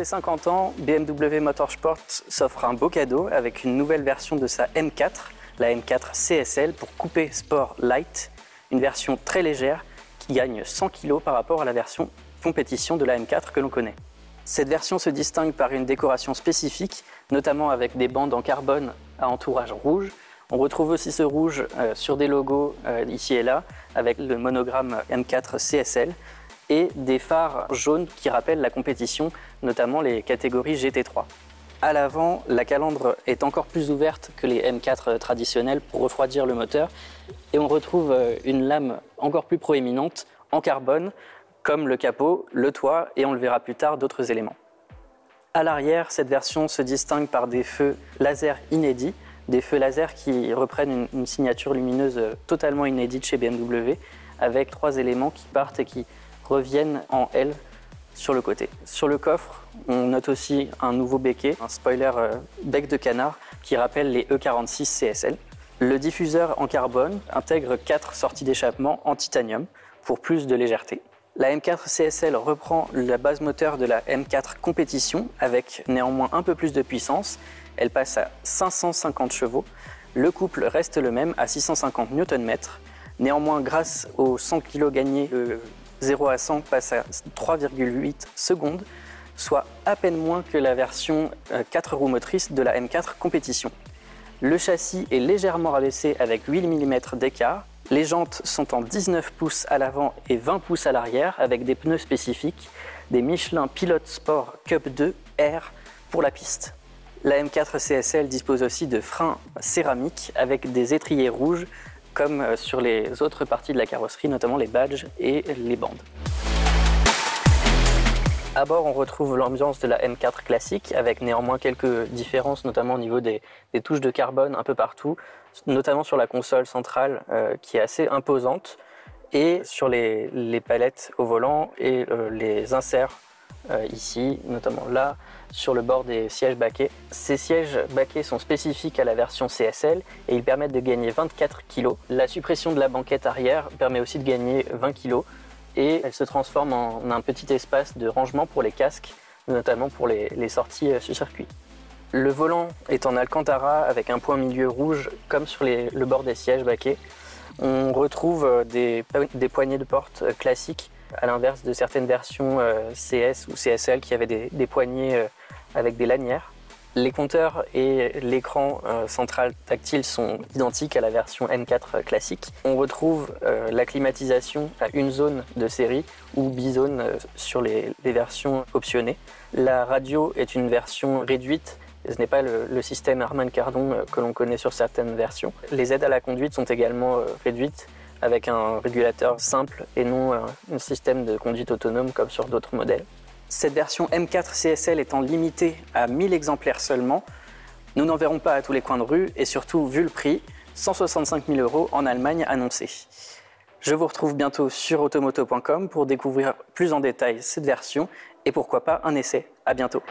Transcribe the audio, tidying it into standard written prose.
50 ans, BMW Motorsport s'offre un beau cadeau avec une nouvelle version de sa M4, la M4 CSL pour coupé sport light, une version très légère qui gagne 100 kg par rapport à la version compétition de la M4 que l'on connaît. Cette version se distingue par une décoration spécifique, notamment avec des bandes en carbone à entourage rouge. On retrouve aussi ce rouge sur des logos ici et là, avec le monogramme M4 CSL et des phares jaunes qui rappellent la compétition, notamment les catégories GT3. À l'avant, la calandre est encore plus ouverte que les M4 traditionnels pour refroidir le moteur et on retrouve une lame encore plus proéminente en carbone, comme le capot, le toit et on le verra plus tard d'autres éléments. À l'arrière, cette version se distingue par des feux laser inédits, des feux laser qui reprennent une signature lumineuse totalement inédite chez BMW, avec 3 éléments qui partent et qui reviennent en L sur le côté. Sur le coffre, on note aussi un nouveau béquet, un spoiler bec de canard qui rappelle les E46 CSL. Le diffuseur en carbone intègre 4 sorties d'échappement en titanium pour plus de légèreté. La M4 CSL reprend la base moteur de la M4 compétition avec néanmoins un peu plus de puissance. Elle passe à 550 chevaux. Le couple reste le même à 650 Nm. Néanmoins, grâce aux 100 kg gagnés, le 0 à 100 passe à 3,8 secondes, soit à peine moins que la version 4 roues motrices de la M4 compétition. Le châssis est légèrement rabaissé avec 8 mm d'écart. Les jantes sont en 19 pouces à l'avant et 20 pouces à l'arrière avec des pneus spécifiques, des Michelin Pilot Sport Cup 2 R pour la piste. La M4 CSL dispose aussi de freins céramiques avec des étriers rouges comme sur les autres parties de la carrosserie, notamment les badges et les bandes. À bord, on retrouve l'ambiance de la M4 classique avec néanmoins quelques différences, notamment au niveau des touches de carbone un peu partout, notamment sur la console centrale qui est assez imposante et sur les palettes au volant et les inserts ici, notamment là, sur le bord des sièges baquets. Ces sièges baquets sont spécifiques à la version CSL et ils permettent de gagner 24 kg. La suppression de la banquette arrière permet aussi de gagner 20 kg. Et elle se transforme en un petit espace de rangement pour les casques, notamment pour les sorties sur circuit. Le volant est en alcantara avec un point milieu rouge comme sur le bord des sièges baquets. On retrouve des poignées de porte classiques, à l'inverse de certaines versions CS ou CSL qui avaient des poignées avec des lanières. Les compteurs et l'écran central tactile sont identiques à la version M4 classique. On retrouve la climatisation à une zone de série ou bizone sur les versions optionnées. La radio est une version réduite, ce n'est pas le système Harman Kardon que l'on connaît sur certaines versions. Les aides à la conduite sont également réduites avec un régulateur simple et non un système de conduite autonome comme sur d'autres modèles. Cette version M4 CSL étant limitée à 1000 exemplaires seulement, nous n'en verrons pas à tous les coins de rue et surtout, vu le prix, 165 000 € en Allemagne annoncé. Je vous retrouve bientôt sur automoto.com pour découvrir plus en détail cette version et pourquoi pas un essai. À bientôt.